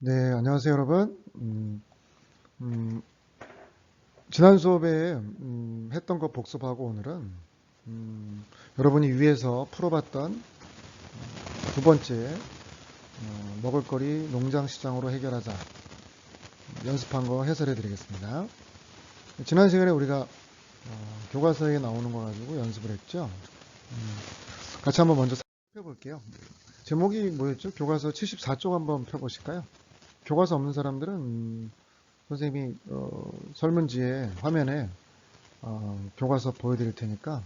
네, 안녕하세요, 여러분. 음, 지난 수업에 했던 거 복습하고 오늘은 여러분이 위에서 풀어봤던 두 번째 먹을거리 농장시장으로 해결하자 연습한 거 해설해 드리겠습니다. 지난 시간에 우리가 교과서에 나오는 거 가지고 연습을 했죠. 같이 한번 먼저 살펴볼게요. 제목이 뭐였죠? 교과서 74쪽 한번 펴보실까요? 교과서 없는 사람들은 선생님이 설문지에 화면에 교과서 보여드릴 테니까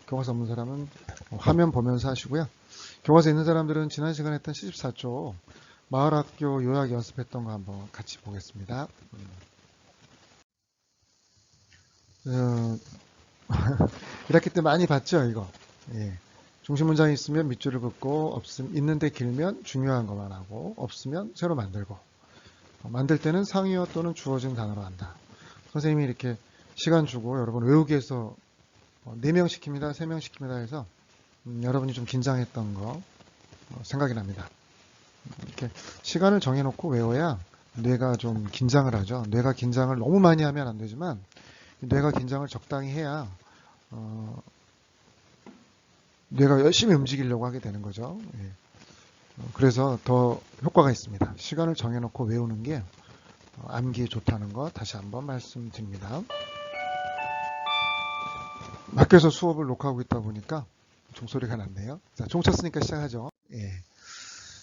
교과서 없는 사람은 화면 보면서 하시고요. 교과서 있는 사람들은 지난 시간에 했던 74쪽 마을학교 요약 연습했던 거 한번 같이 보겠습니다. 1학기 때 많이 봤죠, 이거. 예. 중심 문장이 있으면 밑줄을 긋고 있는데 길면 중요한 것만 하고 없으면 새로 만들고 만들 때는 상위어 또는 주어진 단어로 한다. 선생님이 이렇게 시간 주고 여러분 외우기 위해서 4명 시킵니다, 3명 시킵니다 해서 여러분이 좀 긴장했던 거 생각이 납니다. 이렇게 시간을 정해놓고 외워야 뇌가 좀 긴장을 하죠. 뇌가 긴장을 너무 많이 하면 안 되지만 뇌가 긴장을 적당히 해야 뇌가 열심히 움직이려고 하게 되는 거죠. 예. 그래서 더 효과가 있습니다. 시간을 정해놓고 외우는 게 암기에 좋다는 거 다시 한번 말씀드립니다. 학교에서 수업을 녹화하고 있다 보니까 종소리가 났네요. 자, 종 쳤으니까 시작하죠. 예.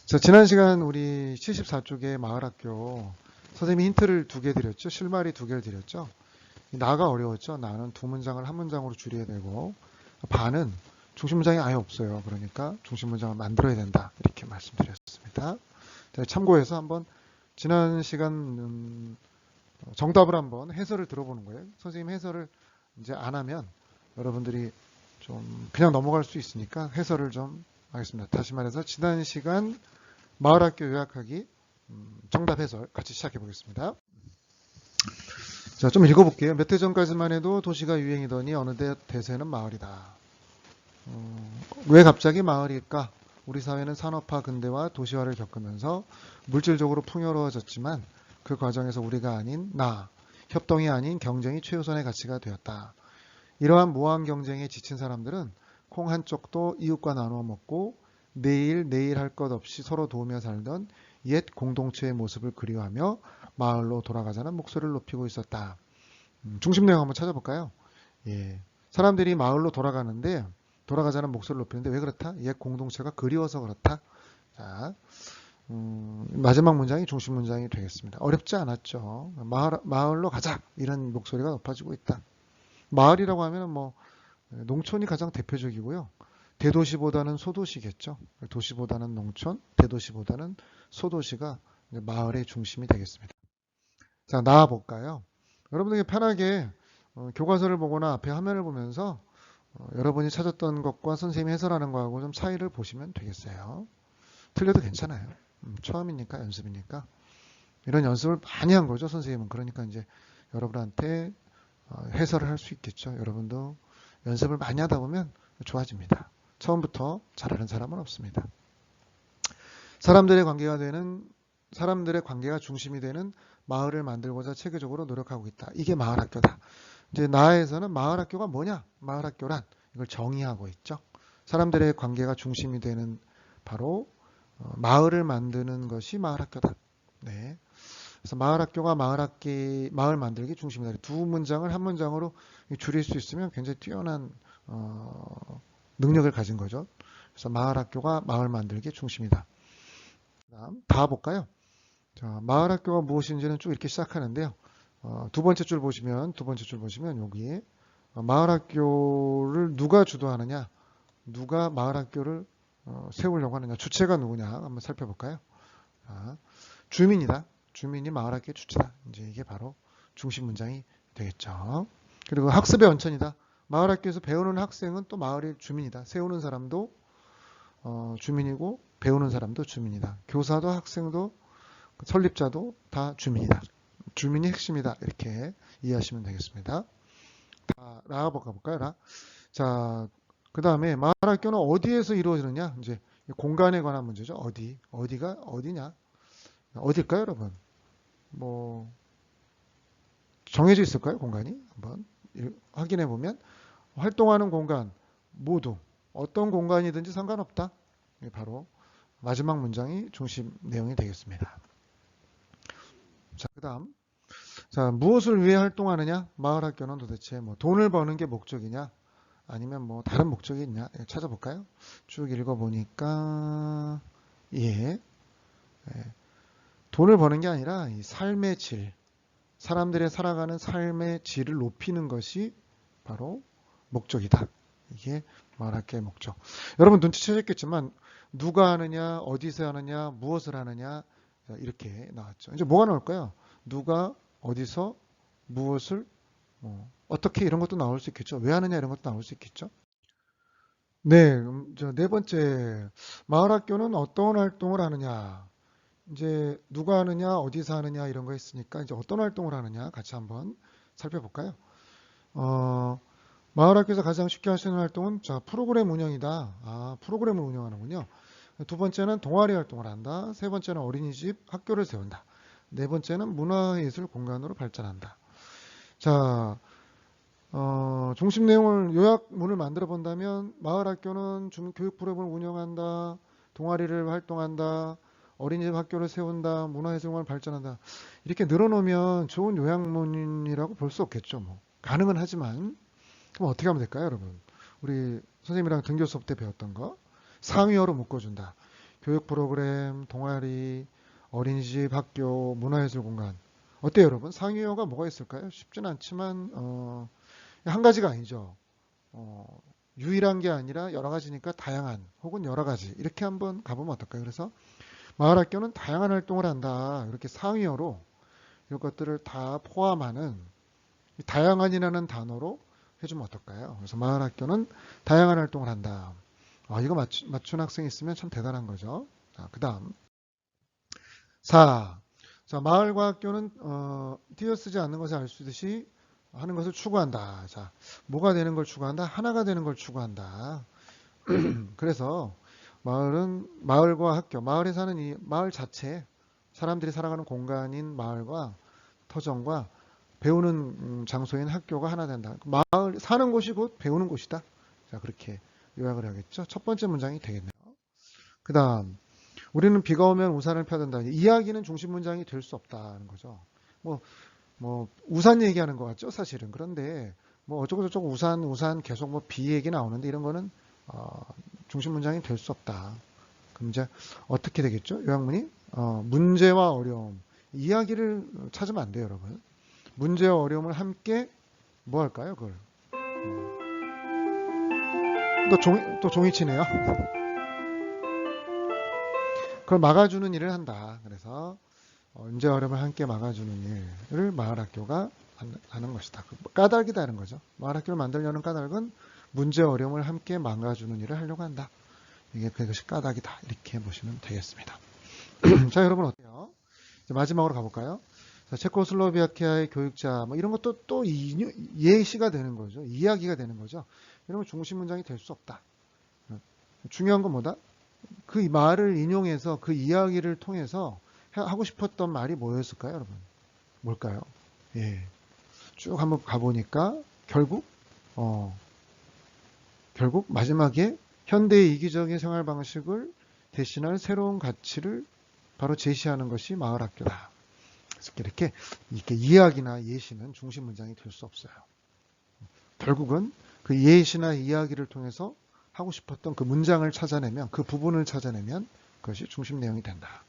자, 지난 시간 우리 74쪽의 마을학교 선생님이 힌트를 2개 드렸죠. 실마리 2개를 드렸죠. 나가 어려웠죠. 나는 2문장을 한 문장으로 줄여야 되고 반은 중심 문장이 아예 없어요. 그러니까 중심 문장을 만들어야 된다. 이렇게 말씀드렸습니다. 자, 참고해서 한번 지난 시간 정답을 한번 해설을 들어보는 거예요. 선생님 해설을 이제 안 하면 여러분들이 좀 그냥 넘어갈 수 있으니까 해설을 좀 하겠습니다. 다시 말해서 지난 시간 마을학교 요약하기 정답 해설 같이 시작해 보겠습니다. 자, 좀 읽어볼게요. 몇 해 전까지만 해도 도시가 유행이더니 어느새 대세는 마을이다. 왜 갑자기 마을일까? 우리 사회는 산업화 근대화 도시화를 겪으면서 물질적으로 풍요로워졌지만 그 과정에서 우리가 아닌 협동이 아닌 경쟁이 최우선의 가치가 되었다. 이러한 무한 경쟁에 지친 사람들은 콩 한쪽도 이웃과 나누어 먹고 내일 할 것 없이 서로 도우며 살던 옛 공동체의 모습을 그리워하며 마을로 돌아가자는 목소리를 높이고 있었다. 중심 내용 한번 찾아볼까요? 예. 사람들이 마을로 돌아가자는 목소리를 높이는데 왜 그렇다? 옛 공동체가 그리워서 그렇다. 자, 마지막 문장이 중심 문장이 되겠습니다. 어렵지 않았죠. 마을로 가자 이런 목소리가 높아지고 있다. 마을이라고 하면 뭐 농촌이 가장 대표적이고요. 대도시보다는 소도시겠죠. 도시보다는 농촌, 대도시보다는 소도시가 마을의 중심이 되겠습니다. 자, 나와 볼까요? 여러분들이 편하게 교과서를 보거나 앞에 화면을 보면서 여러분이 찾았던 것과 선생님이 해설하는 거하고 좀 차이를 보시면 되겠어요. 틀려도 괜찮아요. 처음이니까 연습이니까 이런 연습을 많이 한 거죠, 선생님은. 그러니까 이제 여러분한테 해설을 할 수 있겠죠. 여러분도 연습을 많이 하다 보면 좋아집니다. 처음부터 잘하는 사람은 없습니다. 사람들의 관계가 중심이 되는 마을을 만들고자 체계적으로 노력하고 있다. 이게 마을학교다. 이제 나에서는 마을학교가 뭐냐? 마을학교란 이걸 정의하고 있죠. 사람들의 관계가 중심이 되는 바로 마을을 만드는 것이 마을학교다. 네. 그래서 마을학교가 마을 만들기 중심이다. 두 문장을 한 문장으로 줄일 수 있으면 굉장히 뛰어난 능력을 가진 거죠. 그래서 마을학교가 마을 만들기 중심이다. 다음 다 볼까요? 자, 마을학교가 무엇인지는 쭉 이렇게 시작하는데요. 두 번째 줄 보시면 여기 마을학교를 누가 주도하느냐, 누가 마을학교를 세우려고 하느냐, 주체가 누구냐 한번 살펴볼까요? 자, 주민이다. 주민이 마을학교의 주체다. 이제 이게 바로 중심 문장이 되겠죠. 그리고 학습의 원천이다. 마을학교에서 배우는 학생은 또 마을의 주민이다. 세우는 사람도 주민이고 배우는 사람도 주민이다. 교사도 학생도 설립자도 다 주민이다. 주민이 핵심이다. 이렇게 이해하시면 되겠습니다. 자, 라 볼까요? 라. 자, 그 다음에 마을학교는 어디에서 이루어지느냐? 이제 공간에 관한 문제죠. 어디가 어디냐? 어딜까요, 여러분? 뭐 정해져 있을까요, 공간이? 한번 확인해 보면 활동하는 공간 모두 어떤 공간이든지 상관없다. 이게 바로 마지막 문장이 중심 내용이 되겠습니다. 자, 그다음. 자, 무엇을 위해 활동하느냐? 마을 학교는 도대체 뭐 돈을 버는 게 목적이냐? 아니면 뭐 다른 목적이 있냐? 찾아볼까요? 쭉 읽어보니까 예, 돈을 버는 게 아니라 이 삶의 질, 사람들의 살아가는 삶의 질을 높이는 것이 바로 목적이다. 이게 마을 학교의 목적. 여러분 눈치채셨겠지만 누가 하느냐, 어디서 하느냐, 무엇을 하느냐 이렇게 나왔죠. 이제 뭐가 나올까요? 누가 어디서 무엇을 어떻게 이런 것도 나올 수 있겠죠. 왜 하느냐 이런 것도 나올 수 있겠죠. 네, 네 번째 마을 학교는 어떤 활동을 하느냐. 이제 누가 하느냐, 어디서 하느냐 이런 거 있으니까 이제 어떤 활동을 하느냐 같이 한번 살펴볼까요? 어, 마을 학교에서 가장 쉽게 할 수 있는 활동은 자, 프로그램 운영이다. 아, 프로그램을 운영하는군요. 두 번째는 동아리 활동을 한다. 세 번째는 어린이집, 학교를 세운다. 네 번째는 문화예술 공간으로 발전한다. 자, 중심 내용을 요약문을 만들어 본다면 마을 학교는 교육 프로그램을 운영한다. 동아리를 활동한다. 어린이집 학교를 세운다. 문화예술공간을 발전한다. 이렇게 늘어놓으면 좋은 요약문이라고 볼 수 없겠죠. 뭐. 가능은 하지만 그럼 어떻게 하면 될까요, 여러분? 우리 선생님이랑 등교 수업 때 배웠던 거 상위어로 묶어준다. 교육 프로그램, 동아리, 어린이집, 학교, 문화예술 공간. 어때요, 여러분? 상위어가 뭐가 있을까요? 쉽진 않지만 한 가지가 아니죠. 유일한 게 아니라 여러 가지니까 다양한 혹은 여러 가지 이렇게 한번 가보면 어떨까요? 그래서 마을 학교는 다양한 활동을 한다. 이렇게 상위어로 이런 것들을 다 포함하는 다양한이라는 단어로 해주면 어떨까요? 그래서 마을 학교는 다양한 활동을 한다. 이거 맞춘 학생이 있으면 참 대단한 거죠. 그 다음 4. 자, 마을과 학교는 띄어쓰지 않는 것을 알 수 있듯이 하는 것을 추구한다. 자, 뭐가 되는 걸 추구한다? 하나가 되는 걸 추구한다. 그래서 마을은 마을과 학교, 마을에 사는 이 마을 자체, 사람들이 살아가는 공간인 마을과 터전과 배우는 장소인 학교가 하나 된다. 마을 사는 곳이 곧 배우는 곳이다. 자, 그렇게 요약을 하겠죠. 첫 번째 문장이 되겠네요. 그다음 우리는 비가 오면 우산을 펴야 된다. 이야기는 중심 문장이 될 수 없다는 거죠. 뭐, 우산 얘기하는 것 같죠, 사실은. 그런데 뭐 어쩌고저쩌고 우산 계속 뭐 비 얘기 나오는데 이런 거는 중심 문장이 될 수 없다. 그럼 이제 어떻게 되겠죠? 요약문이 문제와 어려움, 이야기를 찾으면 안 돼요, 여러분. 문제와 어려움을 함께 뭐 할까요, 그걸? 또 종이 치네요. 그걸 막아주는 일을 한다. 그래서 문제 어려움을 함께 막아주는 일을 마을학교가 하는 것이다. 까닭이다는 거죠. 마을학교를 만들려는 까닭은 문제 어려움을 함께 막아주는 일을 하려고 한다. 이게 그것이 까닭이다. 이렇게 보시면 되겠습니다. 자, 여러분 어때요? 이제 마지막으로 가볼까요? 자, 체코슬로바키아의 교육자 뭐 이런 것도 또 예시가 되는 거죠. 이야기가 되는 거죠. 이런 건 중심 문장이 될 수 없다. 중요한 건 뭐다? 그 말을 인용해서 그 이야기를 통해서 하고 싶었던 말이 뭐였을까요, 여러분? 뭘까요? 예. 쭉 한번 가보니까 결국 마지막에 현대의 이기적인 생활 방식을 대신할 새로운 가치를 바로 제시하는 것이 마을 학교다. 그래서 이렇게 이야기나 예시는 중심 문장이 될 수 없어요. 결국은 그 예시나 이야기를 통해서 하고 싶었던 그 문장을 찾아내면, 그 부분을 찾아내면 그것이 중심 내용이 된다.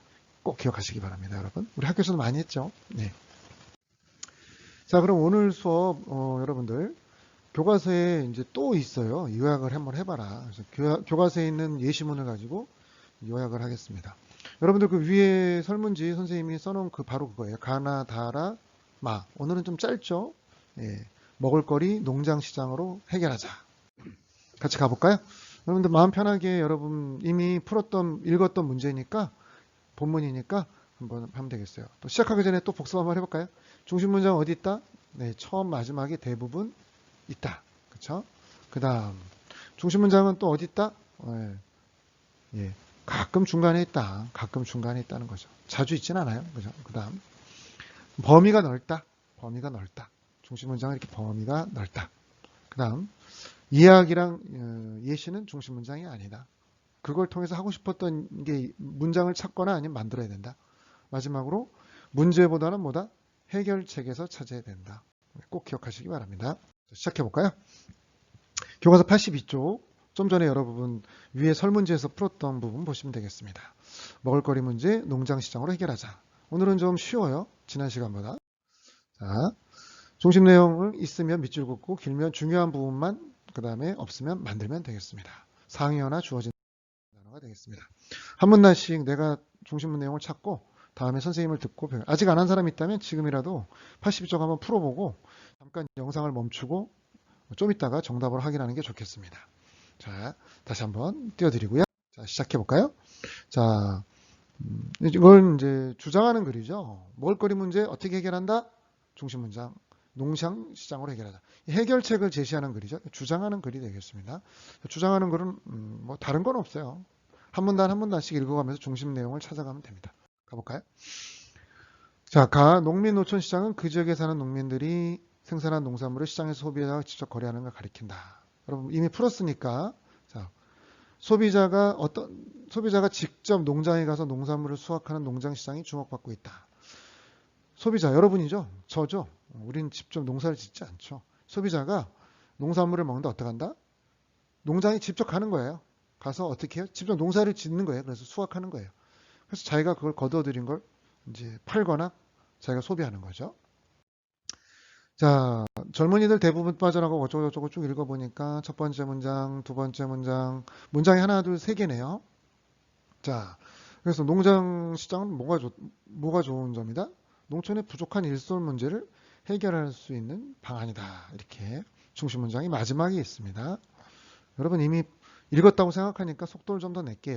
꼭 기억하시기 바랍니다, 여러분. 우리 학교에서도 많이 했죠. 네. 자, 그럼 오늘 수업 여러분들 교과서에 이제 또 있어요. 요약을 한번 해봐라. 그래서 교과서에 있는 예시문을 가지고 요약을 하겠습니다. 여러분들 그 위에 설문지 선생님이 써놓은 바로 그거예요. 가나, 다라, 마. 오늘은 좀 짧죠? 예. 먹을거리 농장시장으로 해결하자. 같이 가볼까요? 여러분들 마음 편하게 여러분 이미 읽었던 문제니까 본문이니까 한번 하면 되겠어요. 또 시작하기 전에 또 복습 한번 해볼까요? 중심 문장 어디 있다? 네, 처음 마지막에 대부분 있다. 그렇죠? 그 다음 중심 문장은 또 어디 있다? 예. 가끔 중간에 있다. 가끔 중간에 있다는 거죠. 자주 있진 않아요. 그죠? 그 다음 범위가 넓다. 범위가 넓다. 중심 문장은 이렇게 범위가 넓다. 그 다음 이야기랑 예시는 중심 문장이 아니다. 그걸 통해서 하고 싶었던 게 문장을 찾거나 아니면 만들어야 된다. 마지막으로 문제보다는 뭐다? 해결책에서 찾아야 된다. 꼭 기억하시기 바랍니다. 시작해 볼까요? 교과서 82쪽 좀 전에 여러분 위에 설문지에서 풀었던 부분 보시면 되겠습니다. 먹을거리 문제 농장시장으로 해결하자. 오늘은 좀 쉬워요. 지난 시간보다. 자, 중심 내용을 있으면 밑줄 긋고 길면 중요한 부분만 그 다음에 없으면 만들면 되겠습니다. 상의어나 주어진 단어가 되겠습니다. 한 문단씩 내가 중심 내용을 찾고 다음에 선생님을 듣고 아직 안 한 사람이 있다면 지금이라도 82쪽 한번 풀어보고 잠깐 영상을 멈추고 좀 이따가 정답을 확인하는 게 좋겠습니다. 자, 다시 한번 띄워드리고요. 자, 시작해 볼까요? 자, 이걸 이제 주장하는 글이죠. 먹을거리 문제 어떻게 해결한다? 중심 문장. 농장 시장으로 해결하자. 해결책을 제시하는 글이죠. 주장하는 글이 되겠습니다. 주장하는 글은 뭐 다른 건 없어요. 한 문단 한 문단씩 읽어가면서 중심 내용을 찾아가면 됩니다. 가볼까요? 자, 농민 노천 시장은 그 지역에 사는 농민들이 생산한 농산물을 시장에서 소비자가 직접 거래하는 걸 가리킨다. 여러분 이미 풀었으니까 자, 소비자가 직접 농장에 가서 농산물을 수확하는 농장 시장이 주목받고 있다. 소비자 여러분이죠. 저죠. 우린 직접 농사를 짓지 않죠. 소비자가 농산물을 먹는데 어떡한다? 농장에 직접 가는 거예요. 가서 어떻게 해요? 직접 농사를 짓는 거예요. 그래서 수확하는 거예요. 그래서 자기가 그걸 거둬들인 걸 이제 팔거나 자기가 소비하는 거죠. 자, 젊은이들 대부분 빠져나가고 어쩌고저쩌고 쭉 읽어보니까 첫 번째 문장, 두 번째 문장, 문장이 하나, 둘, 세 개네요. 자, 그래서 농장 시장은 뭐가 좋은 점이다? 농촌의 부족한 일손 문제를 해결할 수 있는 방안이다. 이렇게 중심 문장이 마지막에 있습니다. 여러분 이미 읽었다고 생각하니까 속도를 좀 더 낼게요.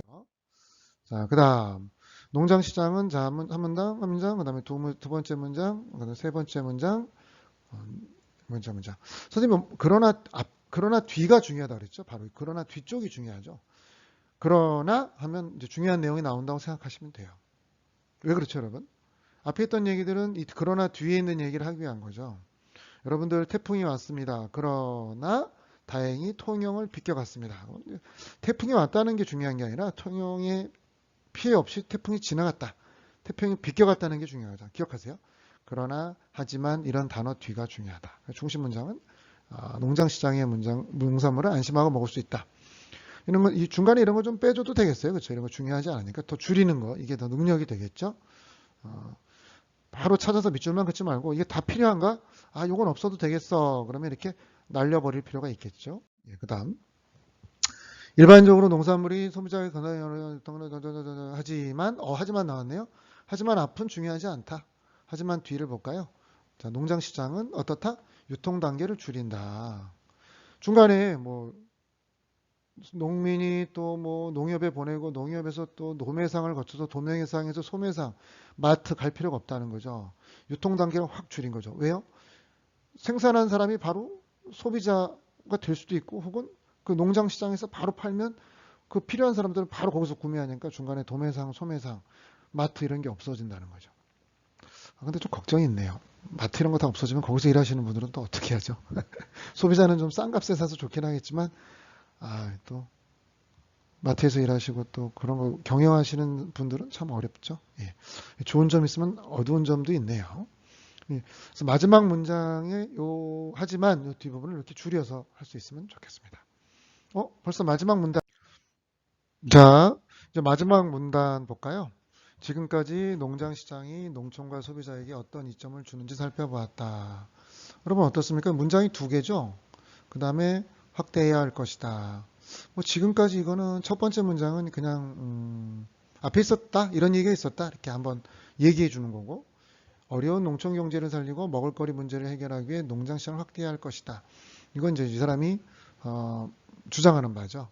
자, 그 다음 농장 시장은 자, 한 문장, 그 다음에 두 번째 문장, 그 다음에 세 번째 문장, 문장. 선생님, 그러나 뒤가 중요하다 그랬죠? 바로 그러나 뒤쪽이 중요하죠. 그러나 하면 이제 중요한 내용이 나온다고 생각하시면 돼요. 왜 그렇죠, 여러분? 앞에 있던 얘기들은 이 그러나 뒤에 있는 얘기를 하기 위한 거죠. 여러분들 태풍이 왔습니다. 그러나 다행히 통영을 비껴갔습니다. 태풍이 왔다는 게 중요한 게 아니라 통영에 피해 없이 태풍이 지나갔다. 태풍이 비껴갔다는 게 중요하죠. 기억하세요. 그러나 하지만 이런 단어 뒤가 중요하다. 중심 문장은 농장시장의 농산물을 안심하고 먹을 수 있다. 이런 거, 이 중간에 이런 거 좀 빼줘도 되겠어요. 그렇죠? 이런 거 중요하지 않으니까 더 줄이는 거 이게 더 능력이 되겠죠. 바로 찾아서 밑줄만 긋지 말고 이게 다 필요한가? 아, 요건 없어도 되겠어. 그러면 이렇게 날려버릴 필요가 있겠죠. 예, 그다음 일반적으로 농산물이 소비자의 하지만 나왔네요. 하지만 앞은 중요하지 않다. 하지만 뒤를 볼까요? 자, 농장 시장은 어떻다? 유통 단계를 줄인다. 중간에 뭐 농민이 또 뭐 농협에 보내고 농협에서 또 도매상을 거쳐서 도매상에서 소매상, 마트 갈 필요가 없다는 거죠. 유통 단계를 확 줄인 거죠. 왜요? 생산한 사람이 바로 소비자가 될 수도 있고 혹은 그 농장 시장에서 바로 팔면 그 필요한 사람들은 바로 거기서 구매하니까 중간에 도매상, 소매상, 마트 이런 게 없어진다는 거죠. 근데 좀 걱정이 있네요. 마트 이런 거 다 없어지면 거기서 일하시는 분들은 또 어떻게 하죠? 소비자는 좀 싼 값에 사서 좋긴 하겠지만 또 마트에서 일하시고 또 그런 거 경영하시는 분들은 참 어렵죠. 예. 좋은 점 있으면 어두운 점도 있네요. 예. 그래서 마지막 문장에 하지만 이 뒷부분을 이렇게 줄여서 할 수 있으면 좋겠습니다. 벌써 마지막 문단. 자, 이제 마지막 문단 볼까요? 지금까지 농장시장이 농촌과 소비자에게 어떤 이점을 주는지 살펴보았다. 여러분 어떻습니까? 문장이 두 개죠? 그 다음에 확대해야 할 것이다. 뭐 지금까지 이거는 첫 번째 문장은 그냥 앞에 있었다 이런 얘기가 있었다 이렇게 한번 얘기해 주는 거고 어려운 농촌 경제를 살리고 먹을거리 문제를 해결하기 위해 농장시장을 확대해야 할 것이다. 이건 이제 이 사람이 주장하는 바죠.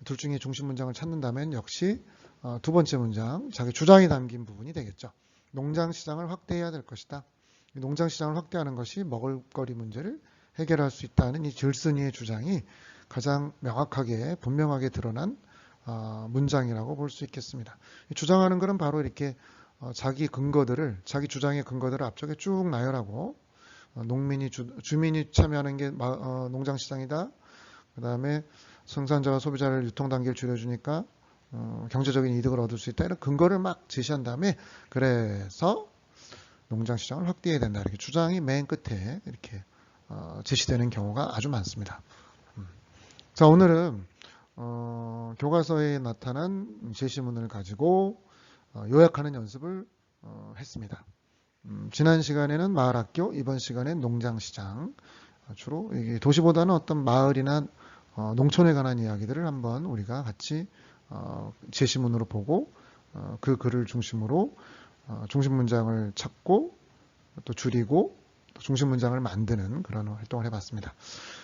둘 중에 중심 문장을 찾는다면 역시 두 번째 문장 자기 주장이 담긴 부분이 되겠죠. 농장시장을 확대해야 될 것이다. 농장시장을 확대하는 것이 먹을거리 문제를 해결할 수 있다는 이 질슨이의 주장이 가장 명확하게 분명하게 드러난 문장이라고 볼 수 있겠습니다. 주장하는 것은 바로 이렇게 자기 주장의 근거들을 앞쪽에 쭉 나열하고 주민이 참여하는 게 농장시장이다. 그 다음에 생산자와 소비자를 유통 단계를 줄여주니까 경제적인 이득을 얻을 수 있다. 이런 근거를 막 제시한 다음에 그래서 농장시장을 확대해야 된다. 이렇게 주장이 맨 끝에 이렇게 제시되는 경우가 아주 많습니다. 자, 오늘은 교과서에 나타난 제시문을 가지고 요약하는 연습을 했습니다. 지난 시간에는 마을학교, 이번 시간엔 농장시장, 주로 도시보다는 어떤 마을이나 농촌에 관한 이야기들을 한번 우리가 같이 제시문으로 보고 그 글을 중심으로 중심 문장을 찾고 또 줄이고 또 중심 문장을 만드는 그런 활동을 해봤습니다.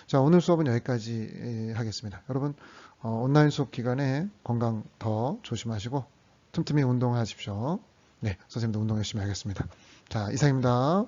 자, 오늘 수업은 여기까지 하겠습니다. 여러분 온라인 수업 기간에 건강 더 조심하시고 틈틈이 운동하십시오. 네, 선생님도 운동 열심히 하겠습니다. 자, 이상입니다.